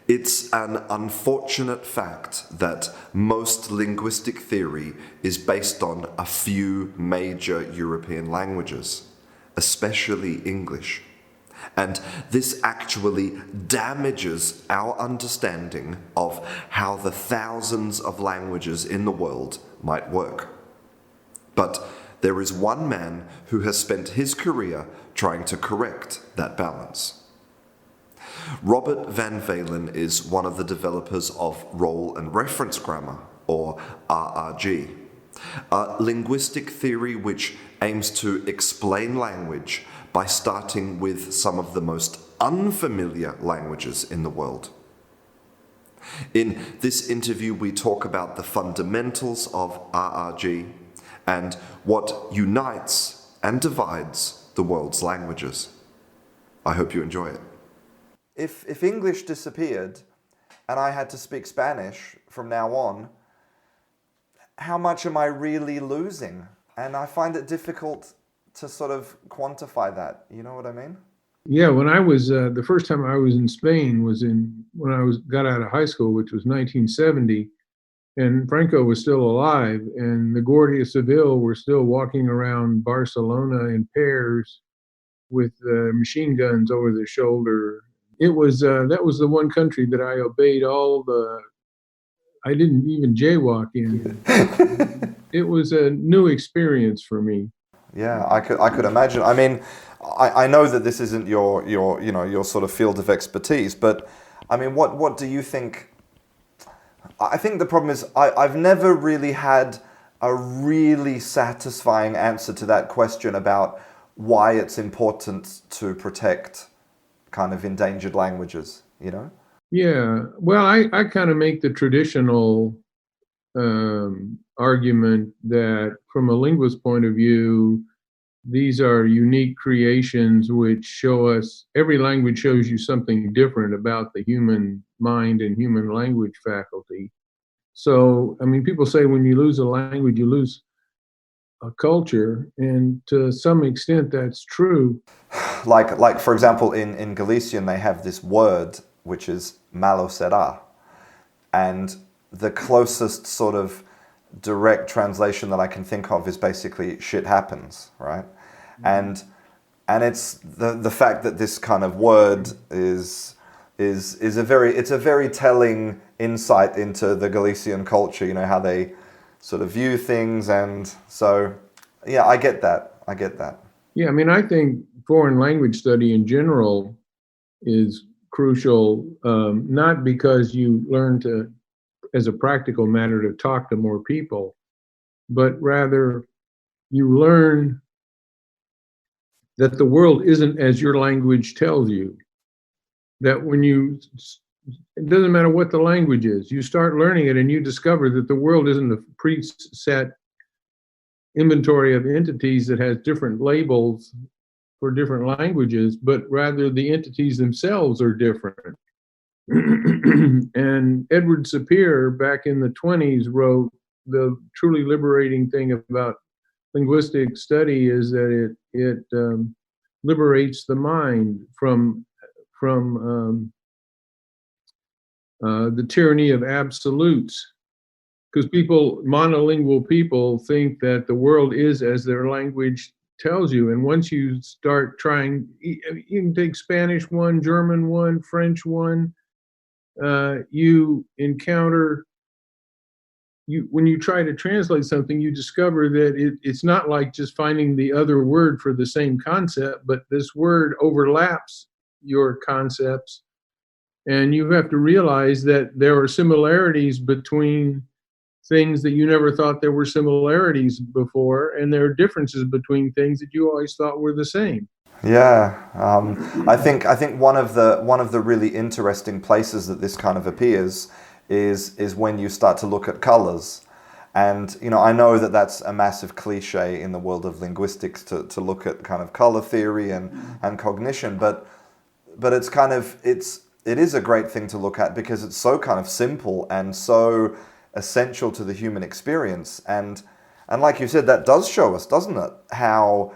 It's an unfortunate fact that most linguistic theory is based on a few major European languages, especially English. And this actually damages our understanding of how the thousands of languages in the world might work. But there is one man who has spent his career trying to correct that balance. Robert Van Valin is one of the developers of role and reference grammar, or RRG, a linguistic theory which aims to explain language by starting with some of the most unfamiliar languages in the world. In this interview, we talk about the fundamentals of RRG and what unites and divides the world's languages. I hope you enjoy it. If English disappeared and I had to speak Spanish from now on, how much am I really losing? And I find it difficult to sort of quantify that. You know what I mean? Yeah, when I was, the first time I was in Spain was when I got out of high school, which was 1970, and Franco was still alive, and the Guardia Civil were still walking around Barcelona in pairs with machine guns over their shoulder. It was, that was the one country that I obeyed I didn't even jaywalk in. It was a new experience for me. Yeah, I could imagine. I mean, I know that this isn't your sort of field of expertise, but I mean, what do you think? I think the problem is I've never really had a really satisfying answer to that question about why it's important to protect kind of endangered languages, you know? Yeah, well, I kind of make the traditional argument that from a linguist point of view, these are unique creations which show us, every language shows you something different about the human mind and human language faculty. So, I mean, people say when you lose a language, you lose a culture, and to some extent that's true. Like for example, in Galician, they have this word which is malo será, and the closest sort of direct translation that I can think of is basically shit happens, right? And it's the fact that this kind of word is a very telling insight into the Galician culture, you know, how they sort of view things. And so yeah, I get that. Yeah, I mean, I think foreign language study in general is crucial, not because you learn to, as a practical matter, to talk to more people, but rather you learn that the world isn't as your language tells you. That when it doesn't matter what the language is, you start learning it and you discover that the world isn't a preset inventory of entities that has different labels for different languages, but rather the entities themselves are different. And Edward Sapir, back in the 20s, wrote the truly liberating thing about linguistic study is that it liberates the mind from the tyranny of absolutes. Because monolingual people think that the world is as their language tells you. And once you start trying, you can take Spanish one, German one, French one, you encounter, when you try to translate something, you discover that it's not like just finding the other word for the same concept, but this word overlaps your concepts. And you have to realize that there are similarities between things that you never thought there were similarities before, and there are differences between things that you always thought were the same. Yeah, I think one of the really interesting places that this kind of appears is when you start to look at colors. And you know, I know that that's a massive cliche in the world of linguistics to look at kind of color theory and cognition, but it's kind of it is a great thing to look at because it's so kind of simple and so essential to the human experience. And like you said, that does show us, doesn't it, how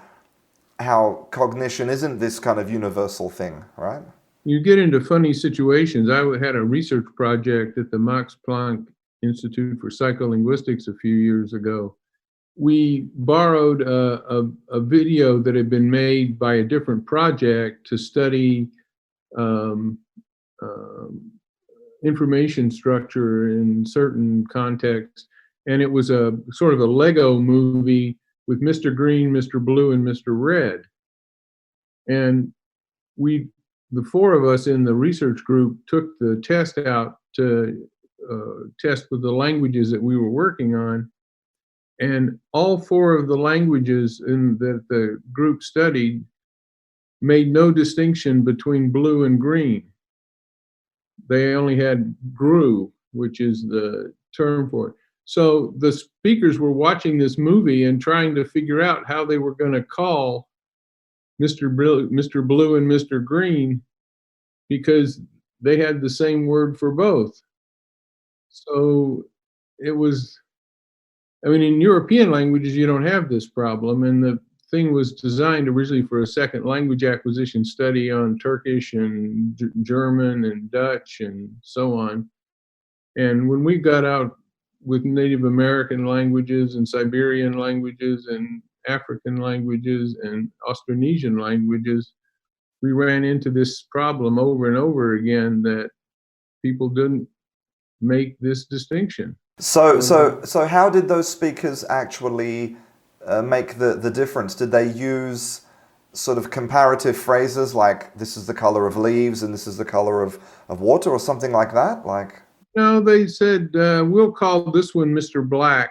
cognition isn't this kind of universal thing, right? you get into funny situations. I had a research project at the Max Planck Institute for Psycholinguistics a few years ago. We borrowed a video that had been made by a different project to study um, um, information structure in certain contexts. And it was a sort of a Lego movie with Mr. Green, Mr. Blue, and Mr. Red. And the four of us in the research group took the test out to test with the languages that we were working on. And all four of the languages that the group studied made no distinction between blue and green. They only had GRU, which is the term for it. So the speakers were watching this movie and trying to figure out how they were going to call Mr. Blue and Mr. Green because they had the same word for both. So it was, I mean, in European languages, you don't have this problem. And the thing was designed originally for a second language acquisition study on Turkish and German and Dutch and so on. And when we got out with Native American languages and Siberian languages and African languages and Austronesian languages, we ran into this problem over and over again that people didn't make this distinction. So how did those speakers actually make the difference? Did they use sort of comparative phrases like this is the color of leaves and this is the color of water or something like that? Like, no, they said, we'll call this one Mr. Black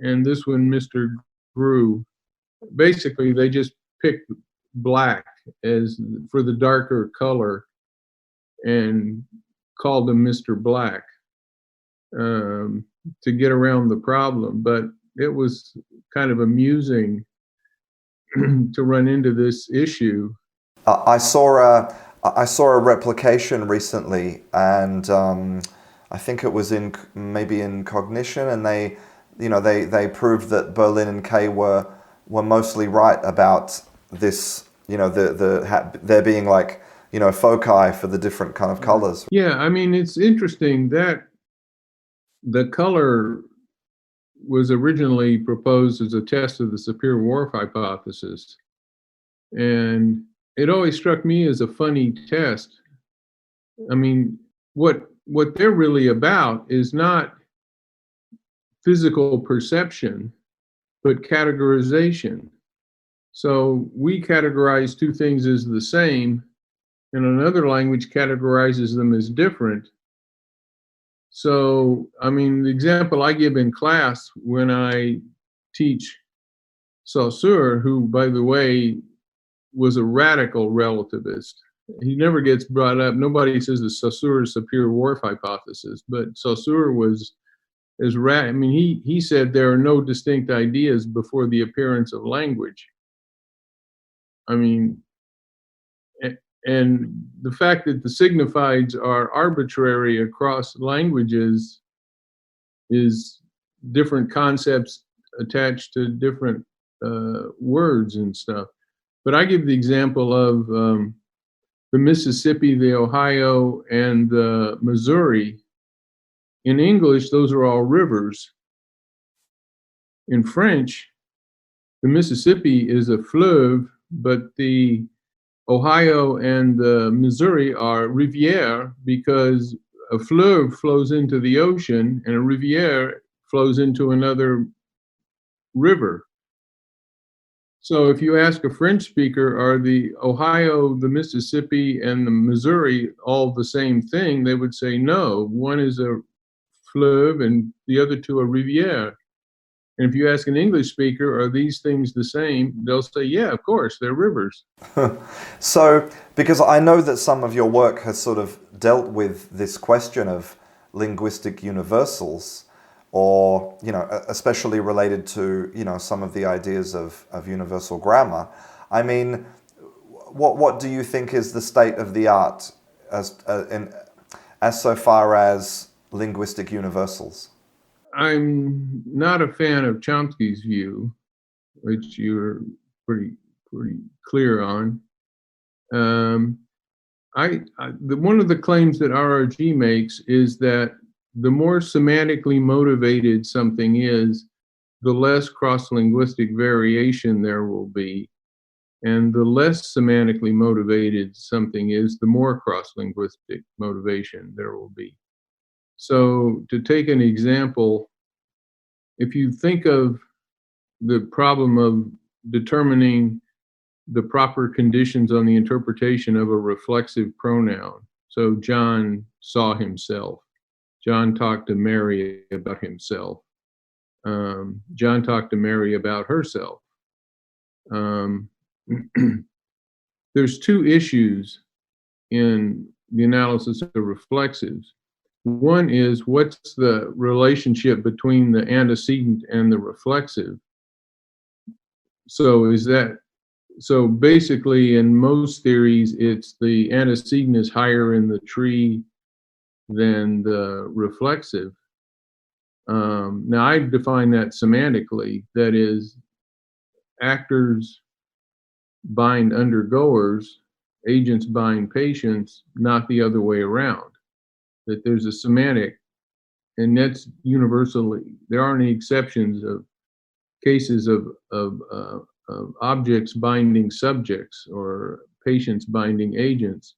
and this one Mr. Gru. Basically, they just picked black as for the darker color and called him Mr. Black to get around the problem. But it was kind of amusing to run into this issue. I saw a replication recently, and I think it was maybe in cognition, and they proved that Berlin and Kay were mostly right about this. There being like foci for the different kind of colors. Yeah, I mean, it's interesting that the color was originally proposed as a test of the Sapir-Whorf hypothesis. And it always struck me as a funny test. I mean, what they're really about is not physical perception, but categorization. So we categorize two things as the same, and another language categorizes them as different. So, I mean, the example I give in class when I teach Saussure, who, by the way, was a radical relativist. He never gets brought up. Nobody says the Saussure's Sapir-Whorf hypothesis, but Saussure was I mean, he said there are no distinct ideas before the appearance of language. I mean, and the fact that the signifieds are arbitrary across languages is different concepts attached to different words and stuff. But I give the example of the Mississippi, the Ohio, and the Missouri. In English, those are all rivers. In French, the Mississippi is a fleuve, but the Ohio and the Missouri are rivière because a fleuve flows into the ocean and a rivière flows into another river. So if you ask a French speaker, are the Ohio, the Mississippi, and the Missouri all the same thing? They would say no. One is a fleuve and the other two are rivière. And if you ask an English speaker, are these things the same? They'll say, yeah, of course, they're rivers. So, because I know that some of your work has sort of dealt with this question of linguistic universals, or, especially related to, some of the ideas of universal grammar. I mean, what do you think is the state of the art as so far as linguistic universals? I'm not a fan of Chomsky's view, which you're pretty clear on. One of the claims that RRG makes is that the more semantically motivated something is, the less cross-linguistic variation there will be. And the less semantically motivated something is, the more cross-linguistic motivation there will be. So to take an example, if you think of the problem of determining the proper conditions on the interpretation of a reflexive pronoun. So John saw himself. John talked to Mary about himself. John talked to Mary about herself. There's two issues in the analysis of reflexives. One is, what's the relationship between the antecedent and the reflexive? So basically, in most theories, it's the antecedent is higher in the tree than the reflexive. Now, I define that semantically. That is, actors bind undergoers, agents bind patients, not the other way around. That there's a semantic, and that's universally. There aren't any exceptions of cases of objects binding subjects or patients binding agents.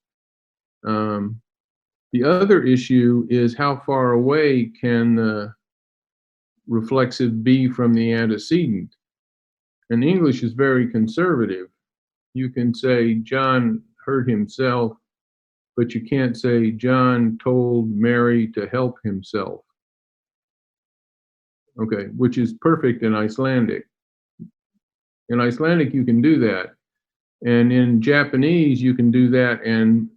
The other issue is, how far away can the reflexive be from the antecedent? And English is very conservative. You can say John hurt himself, but you can't say John told Mary to help himself. Okay, which is perfect in Icelandic. In Icelandic, you can do that. And in Japanese, you can do that and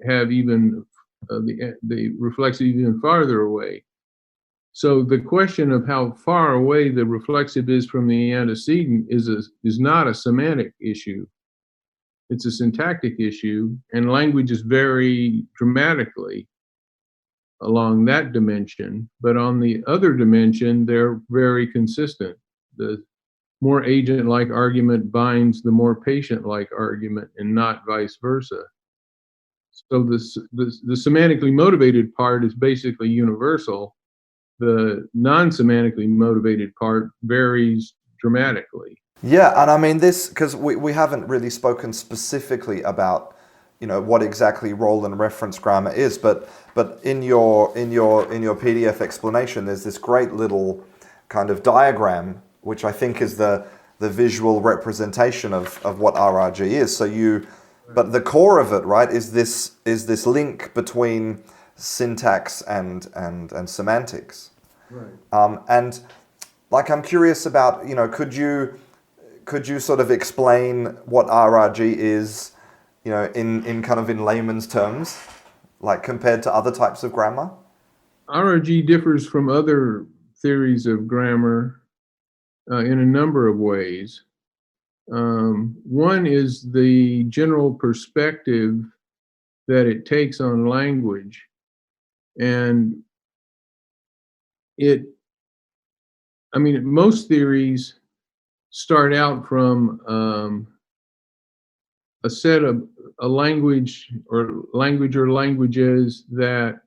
have even the reflexive even farther away. So the question of how far away the reflexive is from the antecedent is not a semantic issue. It's a syntactic issue, and languages vary dramatically along that dimension. But on the other dimension, they're very consistent. The more agent-like argument binds the more patient-like argument, and not vice versa. So the semantically motivated part is basically universal. The non-semantically motivated part varies dramatically. Yeah, and I mean this because we haven't really spoken specifically about, you know, what exactly role and reference grammar is, but in your PDF explanation, there's this great little kind of diagram which I think is the visual representation of what RRG is. So but the core of it, right, is this link between syntax and semantics. Right. And like, I'm curious about, you know, could you sort of explain what RRG is, you know, in kind of in layman's terms, like compared to other types of grammar? RRG differs from other theories of grammar in a number of ways. One is the general perspective that it takes on language, and most theories start out from a set of a language or languages that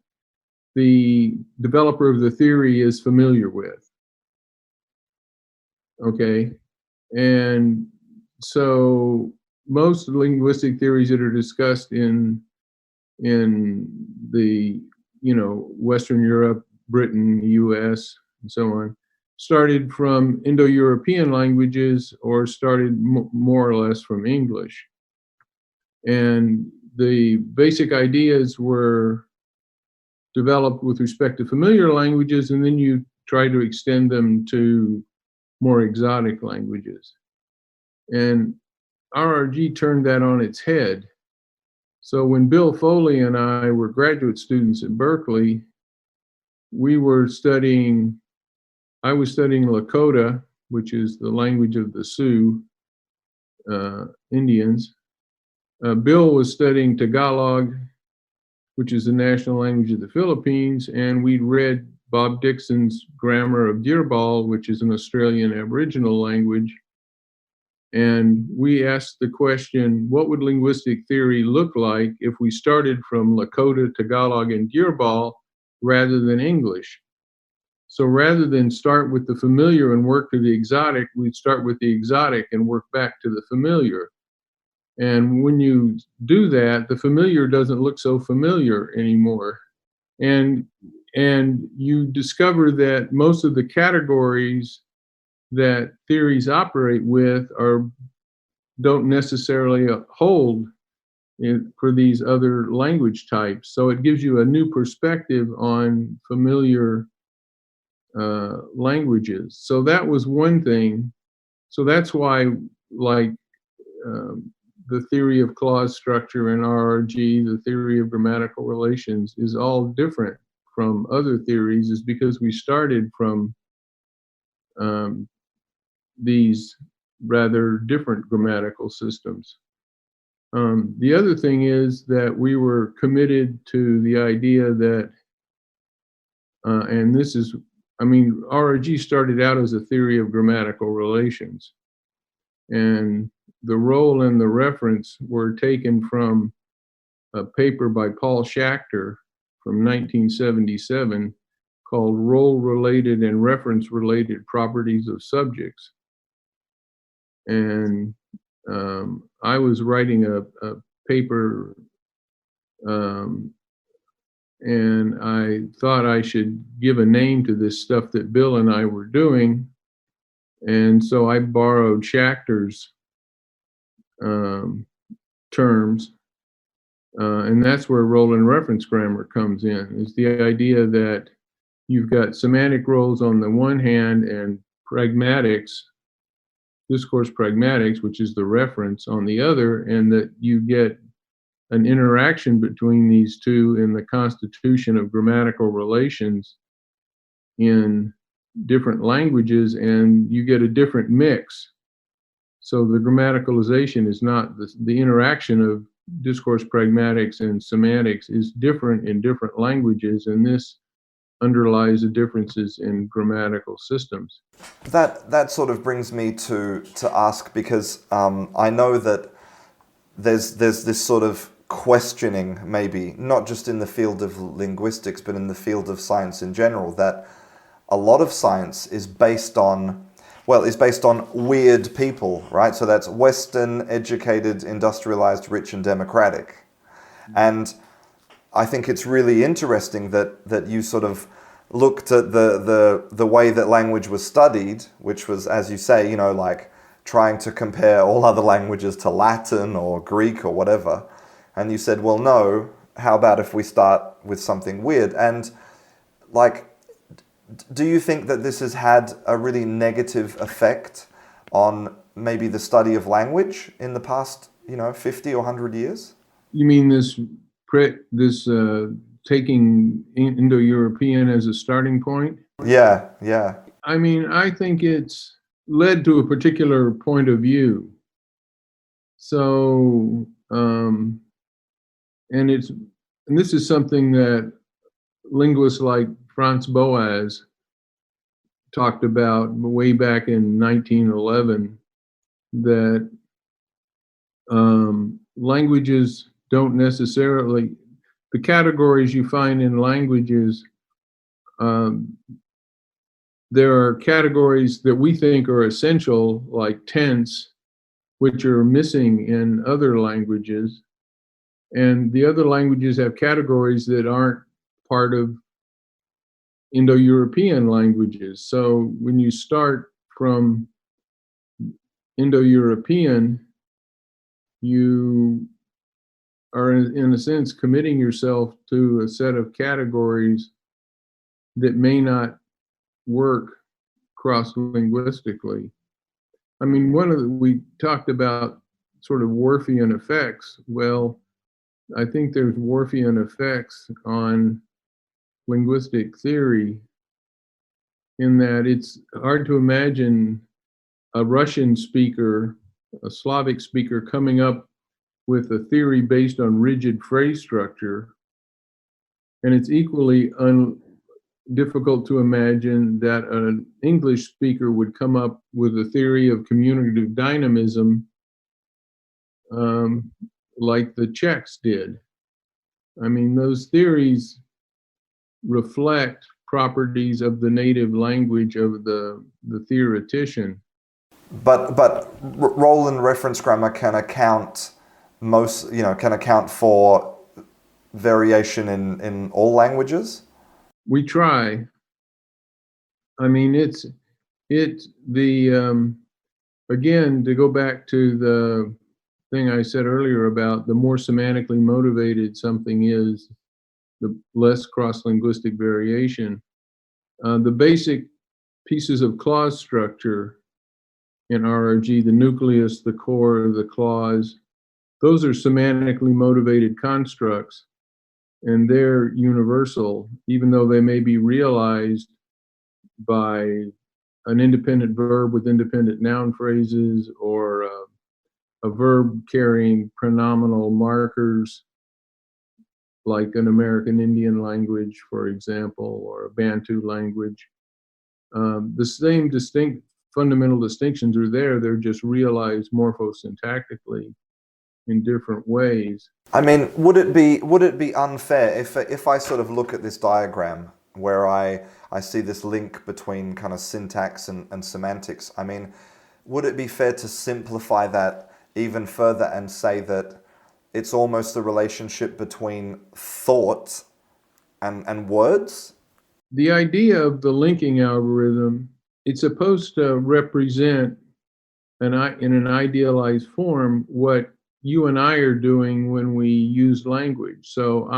the developer of the theory is familiar with. Okay, and so most linguistic theories that are discussed in the, you know, Western Europe, Britain, US, and so on, started from Indo-European languages or started more or less from English. And the basic ideas were developed with respect to familiar languages, and then you try to extend them to more exotic languages. And RRG turned that on its head. So when Bill Foley and I were graduate students at Berkeley, I was studying Lakota, which is the language of the Sioux Indians. Bill was studying Tagalog, which is the national language of the Philippines, and we'd read Bob Dixon's Grammar of Dearball, which is an Australian Aboriginal language. And we asked the question, what would linguistic theory look like if we started from Lakota, Tagalog, and Girbal rather than English? So rather than start with the familiar and work to the exotic, we'd start with the exotic and work back to the familiar. And when you do that, the familiar doesn't look so familiar anymore. And you discover that most of the categories that theories operate with don't necessarily hold for these other language types. So it gives you a new perspective on familiar languages. So that was one thing. So that's why, like, the theory of clause structure in RRG, the theory of grammatical relations, is all different from other theories, is because we started from these rather different grammatical systems. The other thing is that we were committed to the idea that, and this is, I mean, RRG started out as a theory of grammatical relations, and the role and the reference were taken from a paper by Paul Schachter from 1977 called Role-Related and Reference-Related Properties of Subjects. And I was writing a paper, and I thought I should give a name to this stuff that Bill and I were doing. And so I borrowed Schachter's terms, and that's where role and reference grammar comes in, is the idea that you've got semantic roles on the one hand and pragmatics, discourse pragmatics, which is the reference, on the other, and that you get an interaction between these two in the constitution of grammatical relations in different languages, and you get a different mix. So the grammaticalization is not the interaction of discourse pragmatics and semantics is different in different languages, and this underlies the differences in grammatical systems. That sort of brings me to ask, because I know that there's this sort of questioning, maybe not just in the field of linguistics but in the field of science in general, that a lot of science is based on weird people, right? So that's Western, educated, industrialized, rich, and democratic. And I think it's really interesting that you sort of looked at the way that language was studied, which was, as you say, like trying to compare all other languages to Latin or Greek or whatever. And you said, well, no, how about if we start with something weird? And like, do you think that this has had a really negative effect on maybe the study of language in the past, 50 or 100 years? You mean this taking Indo-European as a starting point? Yeah. I mean, I think it's led to a particular point of view. So, and this is something that linguists like Franz Boas talked about way back in 1911, that languages don't necessarily, the categories you find in languages, there are categories that we think are essential, like tense, which are missing in other languages. And the other languages have categories that aren't part of Indo-European languages. So when you start from Indo-European, you are, in a sense, committing yourself to a set of categories that may not work cross-linguistically. I mean, we talked about sort of Worfian effects. Well, I think there's Worfian effects on linguistic theory, in that it's hard to imagine a Russian speaker, a Slavic speaker, coming up with a theory based on rigid phrase structure, and it's equally difficult to imagine that an English speaker would come up with a theory of communicative dynamism um, like the Czechs did. I mean, those theories reflect properties of the native language of the theoretician. But Roland reference grammar can account can account for variation in all languages. We try. I mean, it's the again, to go back to the thing I said earlier about the more semantically motivated something is, the less cross-linguistic variation. The basic pieces of clause structure in RRG, the nucleus, the core, the clause, those are semantically motivated constructs, and they're universal, even though they may be realized by an independent verb with independent noun phrases, or a verb carrying pronominal markers, like an American Indian language, for example, or a Bantu language. The same fundamental distinctions are there. They're just realized morphosyntactically in different ways. I mean, would it be unfair if I sort of look at this diagram where I see this link between kind of syntax and semantics? I mean, would it be fair to simplify that even further and say that it's almost the relationship between thought and words? The idea of the linking algorithm, it's supposed to represent in an idealized form what you and I are doing when we use language. So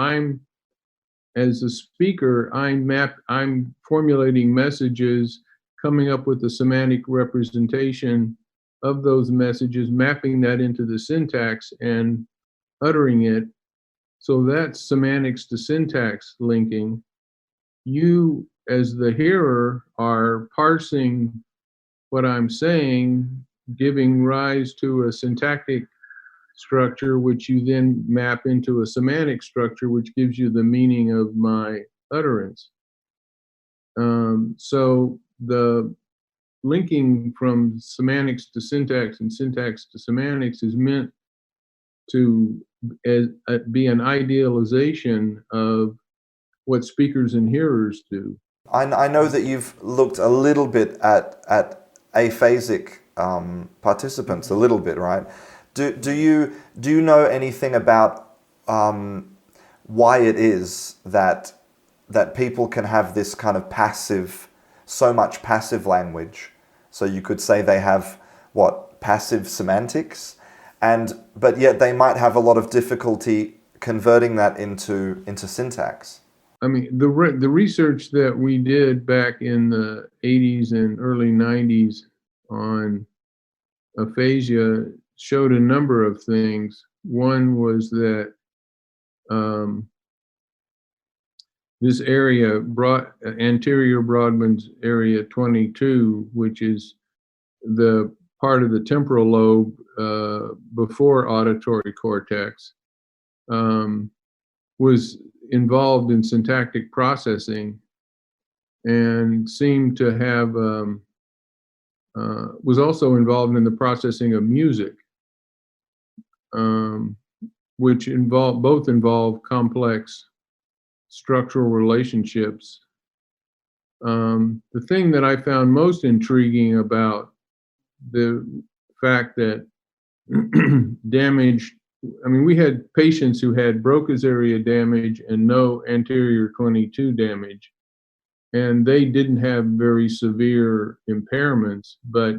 as a speaker, I'm formulating messages, coming up with the semantic representation of those messages, mapping that into the syntax and uttering it. So that's semantics to syntax linking. You, as the hearer, are parsing what I'm saying, giving rise to a syntactic structure, which you then map into a semantic structure, which gives you the meaning of my utterance. So the linking from semantics to syntax and syntax to semantics is meant to be an idealization of what speakers and hearers do. I know that you've looked a little bit at aphasic participants, a little bit, right? Do you know anything about why it is that people can have this kind of so much passive language? So you could say they have passive semantics, but yet they might have a lot of difficulty converting that into syntax. I mean, the research that we did back in the 80s and early 90s on aphasia showed a number of things. One was that this area, anterior Brodmann's area 22, which is the part of the temporal lobe before auditory cortex, was involved in syntactic processing and seemed to have was also involved in the processing of music, which both involve complex structural relationships. The thing that I found most intriguing about the fact that we had patients who had Broca's area damage and no anterior 22 damage, and they didn't have very severe impairments, but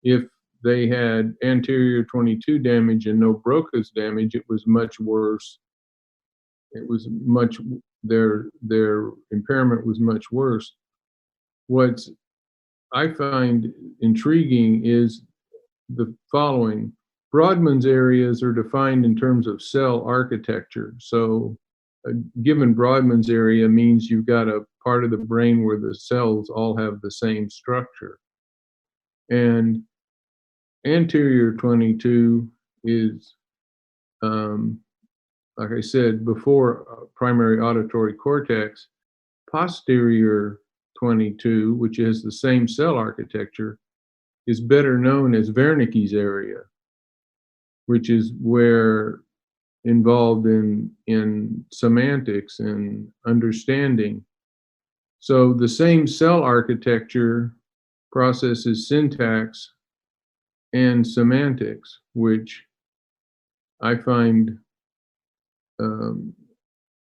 if they had anterior 22 damage and no Broca's damage, it was much worse. Their impairment was much worse. What I find intriguing is the following. Brodmann's areas are defined in terms of cell architecture. So a given Brodmann's area means you've got a part of the brain where the cells all have the same structure. And anterior 22 is, like I said, before primary auditory cortex. posterior 22, which has the same cell architecture, is better known as Wernicke's area, which is where involved in semantics and understanding. So the same cell architecture processes syntax and semantics, which I find a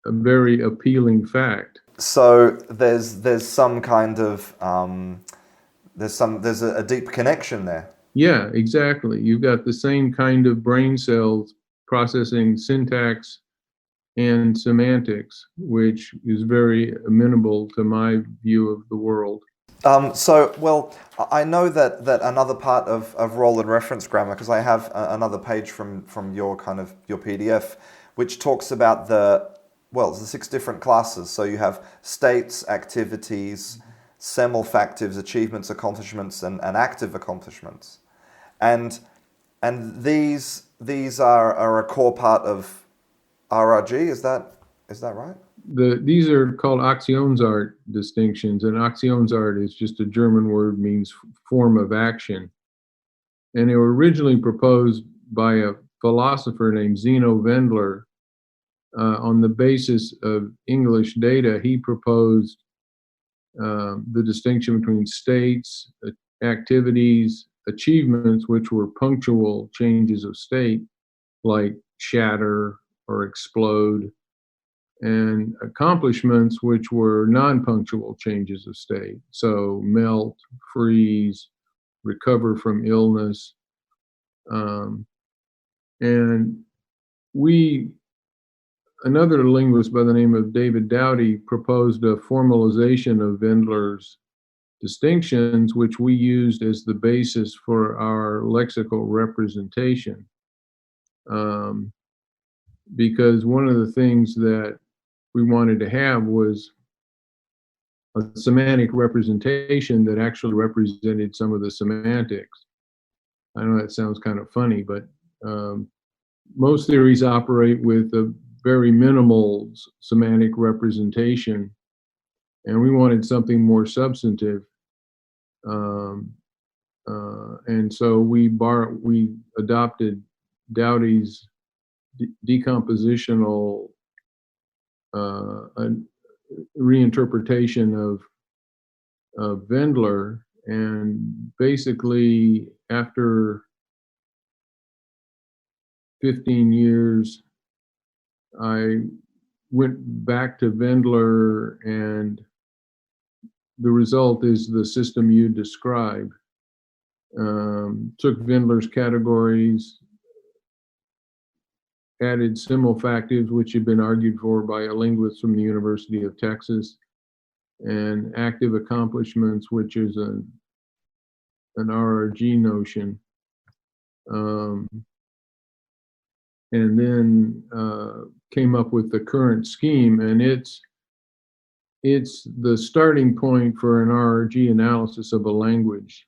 very appealing fact. So there's some kind of there's a deep connection there. Yeah, exactly. You've got the same kind of brain cells processing syntax and semantics, which is very amenable to my view of the world. Well, I know that another part of role and reference grammar, because I have another page from your your PDF, which talks about the 6 different classes. So you have states, activities, semifactives, achievements, accomplishments, and active accomplishments, and these are a core part of RRG. Is that right? These are called Aktionsart distinctions, and Aktionsart is just a German word, means form of action. And they were originally proposed by a philosopher named Zeno Wendler. On the basis of English data, he proposed the distinction between states, activities, achievements, which were punctual changes of state, like shatter or explode, and accomplishments, which were non-punctual changes of state. So melt, freeze, recover from illness. And another linguist by the name of David Dowdy proposed a formalization of Wendler's distinctions, which we used as the basis for our lexical representation. Because one of the things that we wanted to have was a semantic representation that actually represented some of the semantics. I know that sounds kind of funny, but most theories operate with a very minimal semantic representation, and we wanted something more substantive. And so we adopted Dowdy's decompositional reinterpretation of Wendler, and basically after 15 years, I went back to Wendler, and the result is the system you describe. Took Wendler's categories, added simulfactives, which had been argued for by a linguist from the University of Texas, and active accomplishments, which is an RRG notion. And then came up with the current scheme, and it's the starting point for an RRG analysis of a language.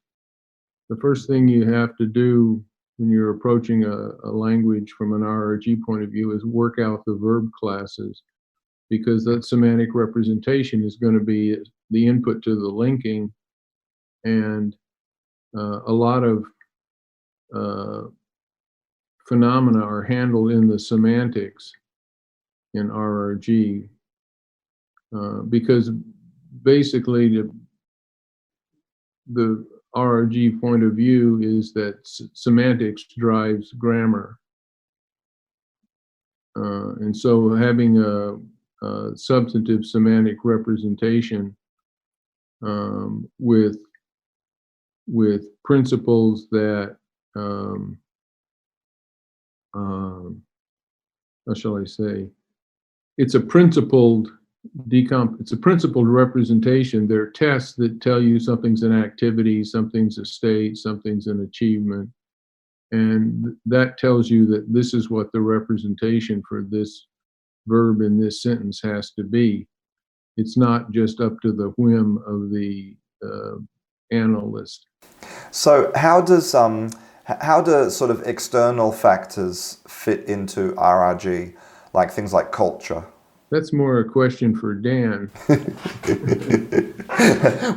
The first thing you have to do when you're approaching a language from an RRG point of view is work out the verb classes, because that semantic representation is going to be the input to the linking, and a lot of phenomena are handled in the semantics in RRG, because basically the RRG point of view is that semantics drives grammar. And so having a substantive semantic representation with principles that, how shall I say, it's a principled representation. There are tests that tell you something's an activity, something's a state, something's an achievement. And that tells you that this is what the representation for this verb in this sentence has to be. It's not just up to the whim of the analyst. So how do sort of external factors fit into RRG, like things like culture? That's more a question for Dan.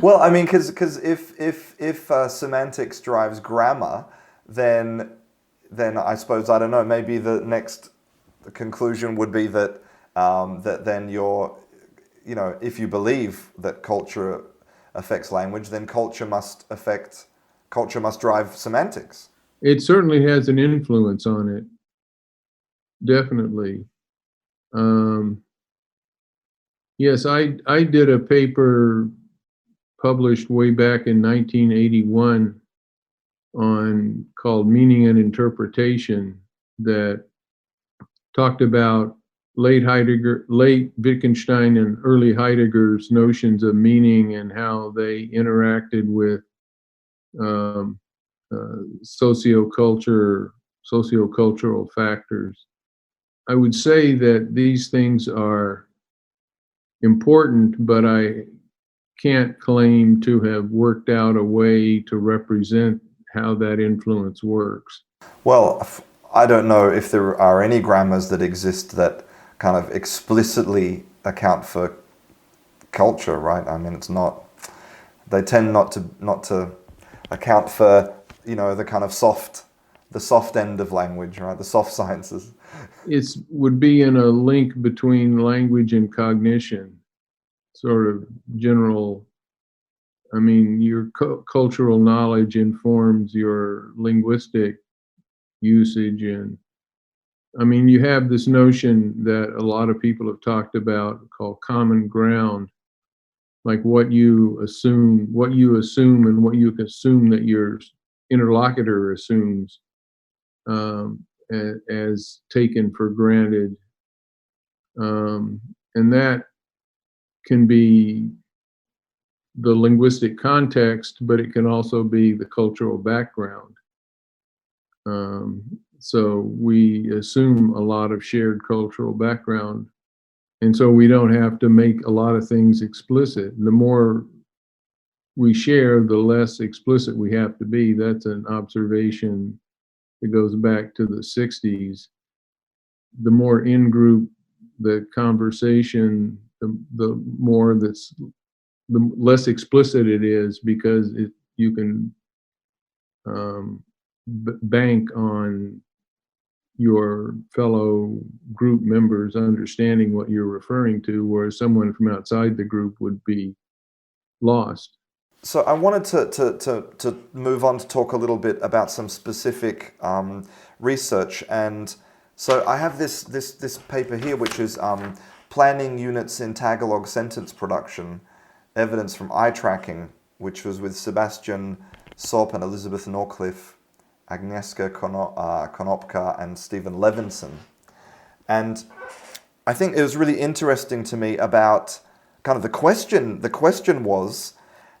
Well, I mean, because if semantics drives grammar, then I suppose, I don't know, maybe the next conclusion would be that that then if you believe that culture affects language, then culture must drive semantics. It certainly has an influence on it, definitely. Yes, I did a paper published way back in 1981 called Meaning and Interpretation, that talked about late Wittgenstein and early Heidegger's notions of meaning and how they interacted with um, sociocultural factors. I would say that these things are important, but I can't claim to have worked out a way to represent how that influence works. Well, I don't know if there are any grammars that exist that kind of explicitly account for culture, right? I mean, they tend not to account for, the kind of the soft end of language, right? The soft sciences. It would be in a link between language and cognition, sort of general. I mean, your cultural knowledge informs your linguistic usage. And I mean, you have this notion that a lot of people have talked about called common ground, like what you assume, and what you assume that your interlocutor assumes, as taken for granted. And that can be the linguistic context, but it can also be the cultural background. So we assume a lot of shared cultural background, and so we don't have to make a lot of things explicit. The more we share, the less explicit we have to be. That's an observation that goes back to the 60s. The more in-group the conversation, the less explicit it is, because you can bank on your fellow group members understanding what you're referring to, whereas someone from outside the group would be lost. So I wanted to move on to talk a little bit about some specific research. And so I have this paper here, which is Planning Units in Tagalog Sentence Production, Evidence from Eye Tracking, which was with Sebastian Sopp and Elizabeth Norcliffe, Agnieszka Konopka, and Stephen Levinson. And I think it was really interesting to me about kind of the question. The question was,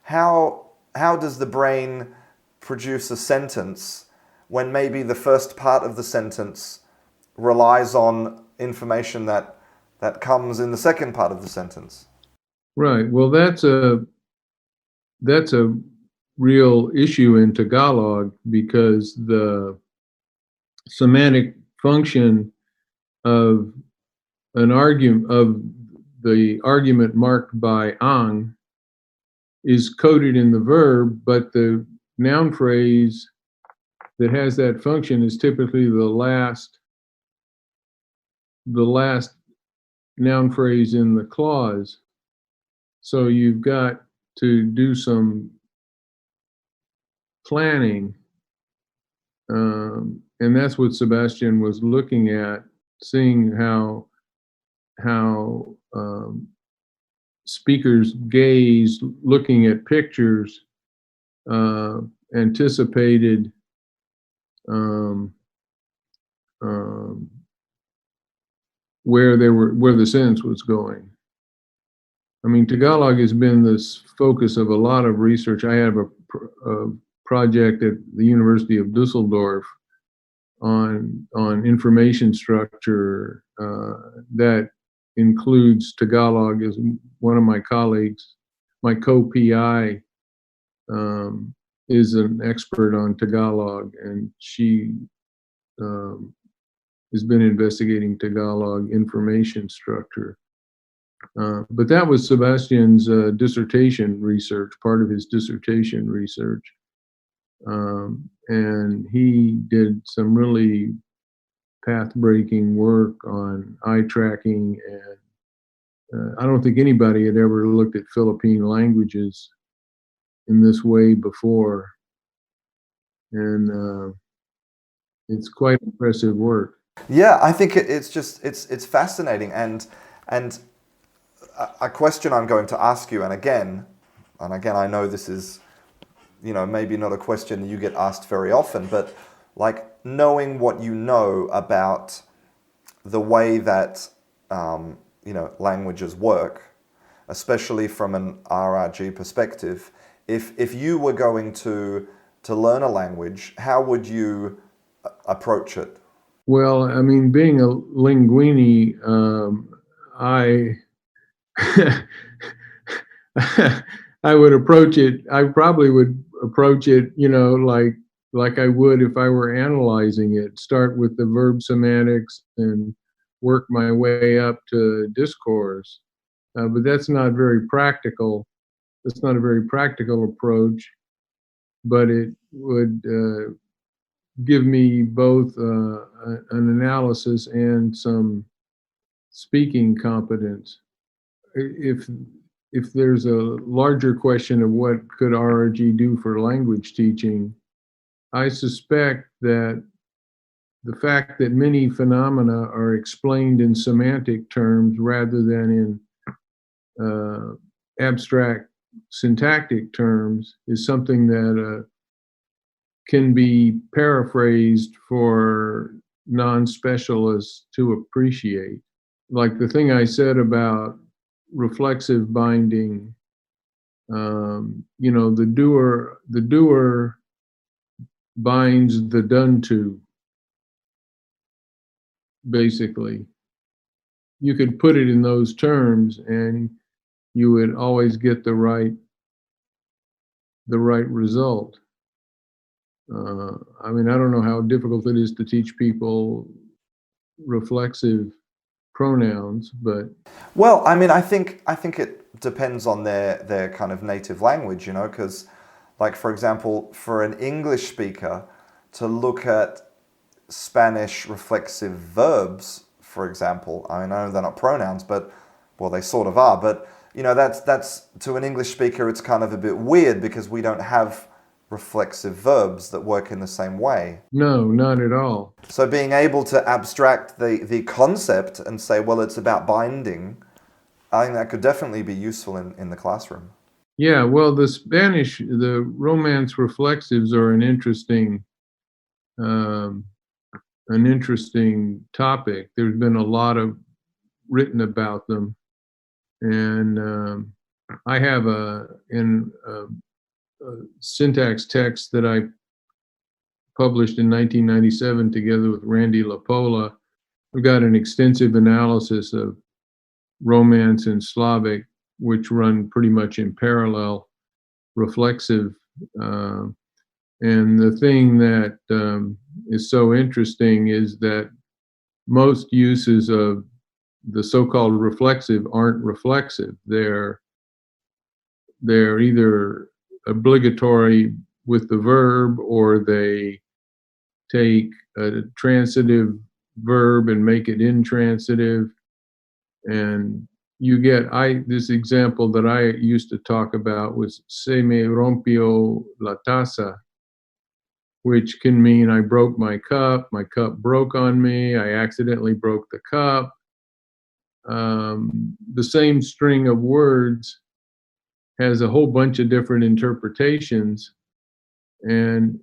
how does the brain produce a sentence when maybe the first part of the sentence relies on information that comes in the second part of the sentence? Right. Well, that's a real issue in Tagalog, because the semantic function of the argument marked by ang is coded in the verb, but the noun phrase that has that function is typically the last noun phrase in the clause. So you've got to do some planning, and that's what Sebastian was looking at, seeing how speakers gaze, looking at pictures, anticipated where the sentence was going. I mean, Tagalog has been this focus of a lot of research. I have a project at the University of Dusseldorf on information structure that includes Tagalog. As one of my colleagues, my co-PI, is an expert on Tagalog, and she has been investigating Tagalog information structure. But that was Sebastian's dissertation research, part of his dissertation research. And he did some really path-breaking work on eye tracking, and I don't think anybody had ever looked at Philippine languages in this way before. And it's quite impressive work. Yeah, I think it's fascinating, and a question I'm going to ask you, and again, I know this is, maybe not a question that you get asked very often, but like knowing what you know about the way that languages work, especially from an RRG perspective, if you were going to learn a language, how would you approach it? Well, I mean, being a linguini, I I would approach it. I probably would approach it, like I would if I were analyzing it. Start with the verb semantics and work my way up to discourse. But that's not very practical. That's not a very practical approach. But it would give me both an analysis and some speaking competence. If there's a larger question of what could RRG do for language teaching, I suspect that the fact that many phenomena are explained in semantic terms rather than in abstract syntactic terms is something that can be paraphrased for non-specialists to appreciate. Like the thing I said about reflexive binding, the doer binds the done to, basically. You could put it in those terms and you would always get the right result. I mean, I don't know how difficult it is to teach people reflexive pronouns, but Well, I mean, I think it depends on their kind of native language, because, like, for example, for an English speaker to look at Spanish reflexive verbs, for example, I know they're not pronouns, but well, they sort of are, but that's to an English speaker, it's kind of a bit weird because we don't have reflexive verbs that work in the same way. no, not at all. So being able to abstract the concept and say, well, it's about binding, I think that could definitely be useful in the classroom. Yeah, well, the Romance reflexives are um, an interesting topic. There's been a lot of written about them, and I have a syntax text that I published in 1997 together with Randy Lapola. We've got an extensive analysis of Romance and Slavic, which run pretty much in parallel, reflexive. And the thing that is so interesting is that most uses of the so-called reflexive aren't reflexive. They're either obligatory with the verb, or they take a transitive verb and make it intransitive. And you get, this example that I used to talk about was se me rompió la taza, which can mean I broke my cup broke on me, I accidentally broke the cup. The same string of words has a whole bunch of different interpretations, and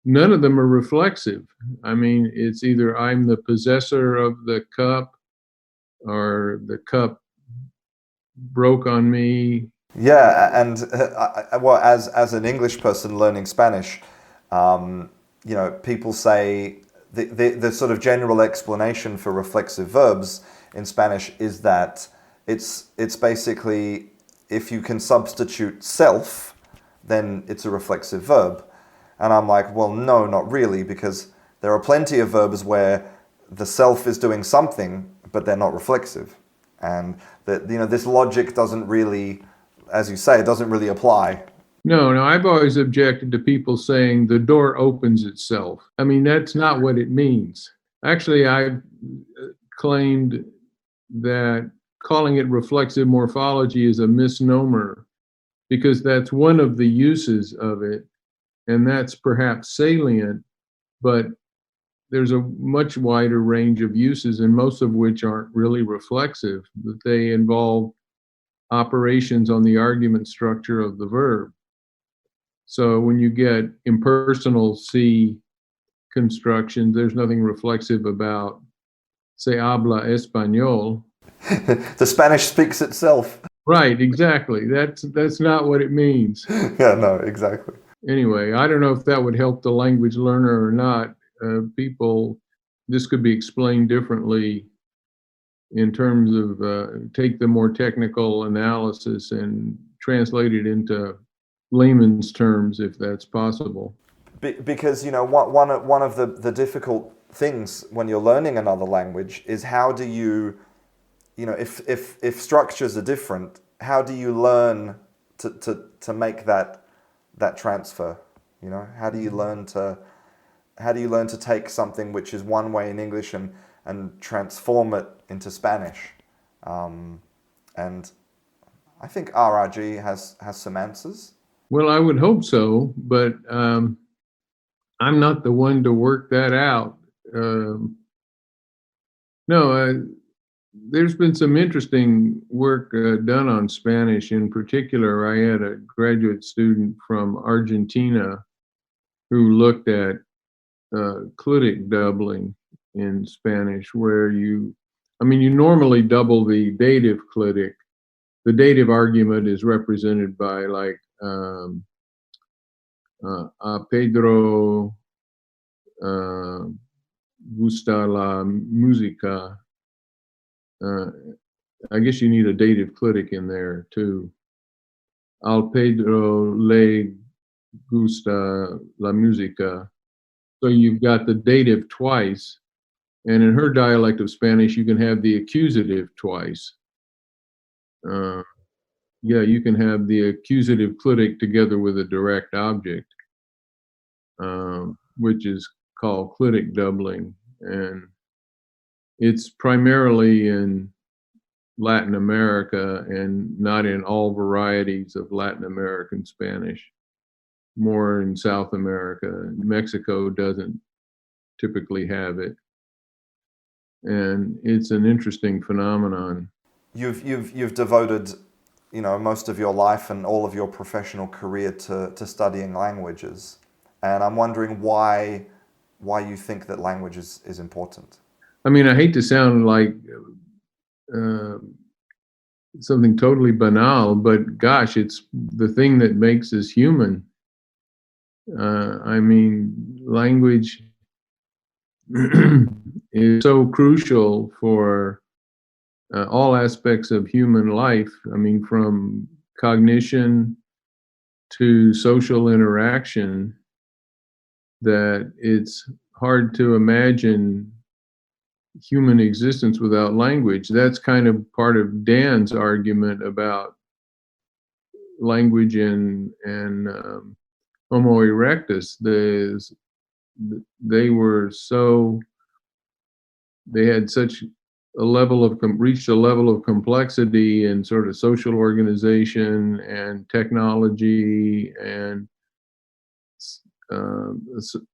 none of them are reflexive. I mean, it's either I'm the possessor of the cup, or the cup broke on me. Yeah, and well, as an English person learning Spanish, people say the sort of general explanation for reflexive verbs in Spanish is that it's basically, if you can substitute self, then it's a reflexive verb. And I'm like, well, no, not really, because there are plenty of verbs where the self is doing something, but they're not reflexive. and that this logic doesn't really, as you say, it doesn't really apply. No, I've always objected to people saying the door opens itself. I mean, that's not what it means. Actually, I've claimed that calling it reflexive morphology is a misnomer because that's one of the uses of it, and that's perhaps salient, but there's a much wider range of uses, and most of which aren't really reflexive, that they involve operations on the argument structure of the verb. So when you get impersonal C constructions, there's nothing reflexive about se habla español. The Spanish speaks itself. Right, exactly. That's not what it means. Yeah, no, exactly. Anyway, I don't know if that would help the language learner or not. This could be explained differently in terms of take the more technical analysis and translate it into layman's terms, if that's possible. Because one of the difficult things when you're learning another language is how do you, if structures are different, how do you learn to make that transfer? How do you learn to take something which is one way in English and transform it into Spanish? And I think RRG has some answers. Well, I would hope so, but I'm not the one to work that out. There's been some interesting work done on Spanish. In particular, I had a graduate student from Argentina who looked at clitic doubling in Spanish, where you normally double the dative clitic. The dative argument is represented by like a Pedro gusta la música. I guess you need a dative clitic in there too. Al Pedro le gusta la música. So you've got the dative twice, and in her dialect of Spanish, you can have the accusative twice. You can have the accusative clitic together with a direct object, which is called clitic doubling, and it's primarily in Latin America and not in all varieties of Latin American Spanish, more in South America. Mexico doesn't typically have it, and it's an interesting phenomenon. You've devoted most of your life and all of your professional career to studying languages, and I'm wondering why you think that language is important. I mean, I hate to sound like something totally banal, but gosh, it's the thing that makes us human. Language is so crucial for all aspects of human life. From cognition to social interaction, that it's hard to imagine human existence without language. That's kind of part of Dan's argument about language and Homo erectus. They had such a level of reached a level of complexity in sort of social organization and technology and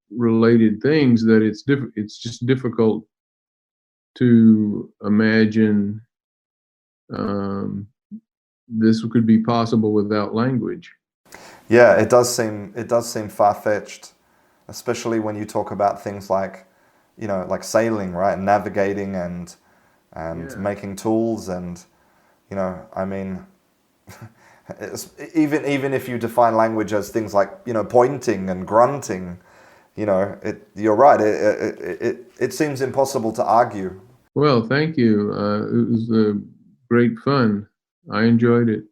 related things that it's just difficult to imagine this could be possible without language. Yeah, it does seem far-fetched, especially when you talk about things like, like sailing, right, and navigating and making tools, and even if you define language as things like pointing and grunting, you're right. It seems impossible to argue. Well, thank you. It was great fun. I enjoyed it.